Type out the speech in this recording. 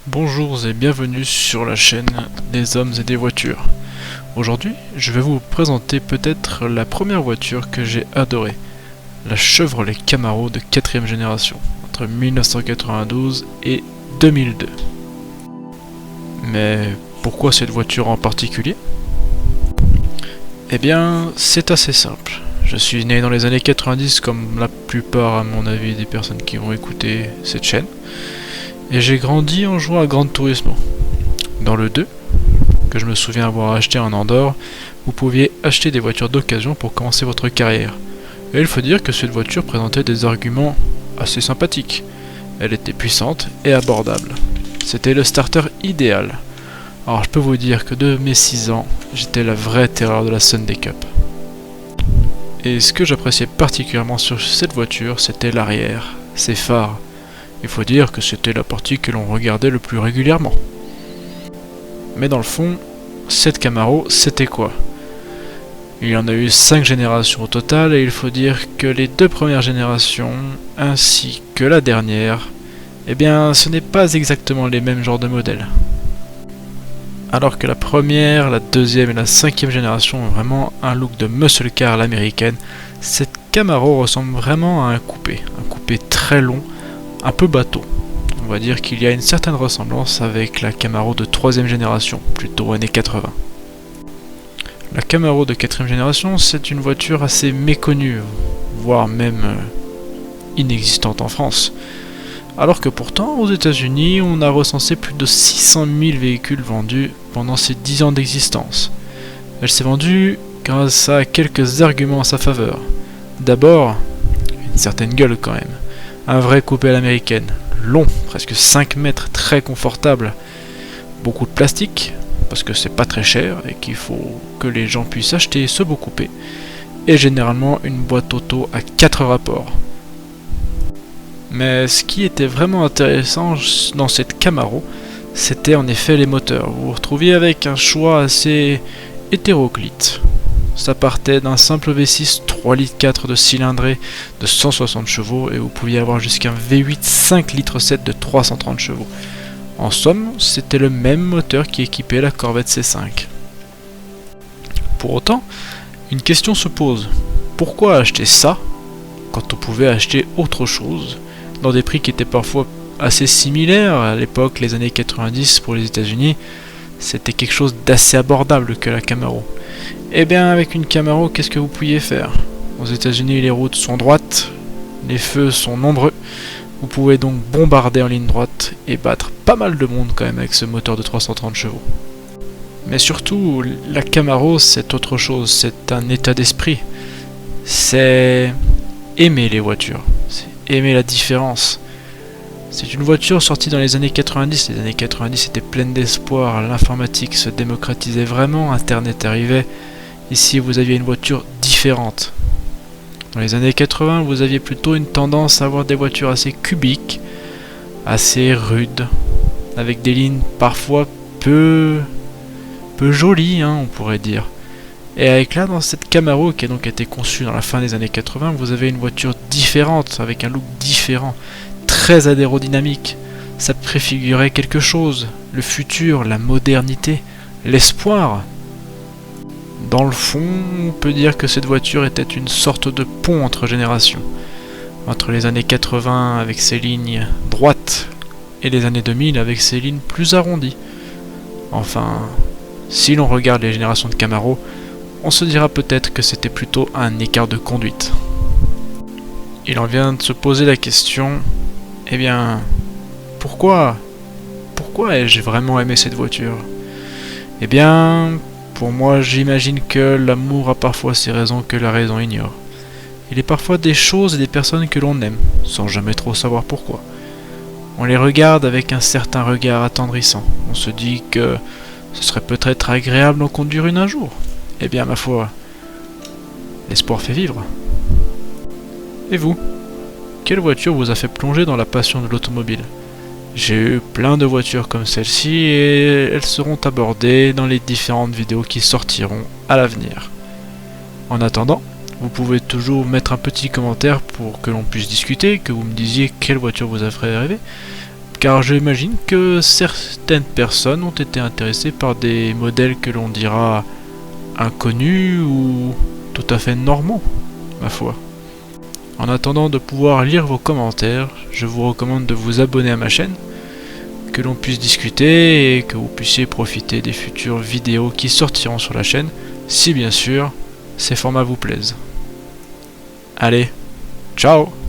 Bonjour et bienvenue sur la chaîne des hommes et des voitures. Aujourd'hui, je vais vous présenter peut-être la première voiture que j'ai adorée, la Chevrolet Camaro de 4ème génération, entre 1992 et 2002. Mais pourquoi cette voiture en particulier? Eh bien, c'est assez simple. Je suis né dans les années 90 comme la plupart à mon avis des personnes qui vont écouter cette chaîne. Et j'ai grandi en jouant à Gran Turismo. Dans le 2, que je me souviens avoir acheté en Andorre, vous pouviez acheter des voitures d'occasion pour commencer votre carrière. Et il faut dire que cette voiture présentait des arguments assez sympathiques. Elle était puissante et abordable. C'était le starter idéal. Alors je peux vous dire que de mes 6 ans, j'étais la vraie terreur de la Sunday Cup. Et ce que j'appréciais particulièrement sur cette voiture, c'était l'arrière, ses phares. Il faut dire que c'était la partie que l'on regardait le plus régulièrement. Mais dans le fond, cette Camaro, c'était quoi? Il y en a eu 5 générations au total et il faut dire que les 2 premières générations, ainsi que la dernière, eh bien ce n'est pas exactement les mêmes genres de modèles. Alors que la première, la deuxième et la 5ème génération ont vraiment un look de muscle car à l'américaine, cette Camaro ressemble vraiment à un coupé très long, un peu bateau. On va dire qu'il y a une certaine ressemblance avec la Camaro de 3ème génération, plutôt années 80. La Camaro de 4ème génération, c'est une voiture assez méconnue, voire même inexistante en France. Alors que pourtant, aux États-Unis, on a recensé plus de 600 000 véhicules vendus pendant ses 10 ans d'existence. Elle s'est vendue grâce à quelques arguments en sa faveur. D'abord, une certaine gueule quand même. Un vrai coupé à l'américaine, long, presque 5 mètres, très confortable. Beaucoup de plastique, parce que c'est pas très cher et qu'il faut que les gens puissent acheter ce beau coupé. Et généralement une boîte auto à 4 rapports. Mais ce qui était vraiment intéressant dans cette Camaro, c'était en effet les moteurs. Vous vous retrouviez avec un choix assez hétéroclite. Ça partait d'un simple V6 3,4 litres de cylindrée de 160 chevaux et vous pouviez avoir jusqu'un V8 5,7 litres de 330 chevaux. En somme, c'était le même moteur qui équipait la Corvette C5. Pour autant, une question se pose. Pourquoi acheter ça quand on pouvait acheter autre chose dans des prix qui étaient parfois assez similaires? À l'époque, les années 90 pour les États-Unis, c'était quelque chose d'assez abordable que la Camaro. Eh bien, avec une Camaro, qu'est-ce que vous pouviez faire? Aux États-Unis, les routes sont droites, les feux sont nombreux. Vous pouvez donc bombarder en ligne droite et battre pas mal de monde quand même avec ce moteur de 330 chevaux. Mais surtout, la Camaro, c'est autre chose, c'est un état d'esprit. C'est aimer les voitures, c'est aimer la différence. C'est une voiture sortie dans les années 90. Les années 90 étaient pleines d'espoir, l'informatique se démocratisait vraiment, Internet arrivait. Ici, vous aviez une voiture différente. Dans les années 80, vous aviez plutôt une tendance à avoir des voitures assez cubiques, assez rudes, avec des lignes parfois peu jolies, on pourrait dire. Et avec là, dans cette Camaro qui a donc été conçue dans la fin des années 80, vous avez une voiture différente, avec un look différent, très aérodynamique. Ça préfigurait quelque chose, le futur, la modernité, l'espoir. Dans le fond, on peut dire que cette voiture était une sorte de pont entre générations. Entre les années 80 avec ses lignes droites et les années 2000 avec ses lignes plus arrondies. Enfin, si l'on regarde les générations de Camaro, on se dira peut-être que c'était plutôt un écart de conduite. Il en vient de se poser la question, eh bien, pourquoi ai-je vraiment aimé cette voiture? Eh bien, pour moi, j'imagine que l'amour a parfois ses raisons que la raison ignore. Il est parfois des choses et des personnes que l'on aime, sans jamais trop savoir pourquoi. On les regarde avec un certain regard attendrissant. On se dit que ce serait peut-être agréable d'en conduire une un jour. Eh bien, ma foi, l'espoir fait vivre. Et vous? Quelle voiture vous a fait plonger dans la passion de l'automobile? J'ai eu plein de voitures comme celle-ci et elles seront abordées dans les différentes vidéos qui sortiront à l'avenir. En attendant, vous pouvez toujours mettre un petit commentaire pour que l'on puisse discuter, que vous me disiez quelle voiture vous a fait rêver, car j'imagine que certaines personnes ont été intéressées par des modèles que l'on dira inconnus ou tout à fait normaux, ma foi. En attendant de pouvoir lire vos commentaires, je vous recommande de vous abonner à ma chaîne, que l'on puisse discuter et que vous puissiez profiter des futures vidéos qui sortiront sur la chaîne, si bien sûr ces formats vous plaisent. Allez, ciao!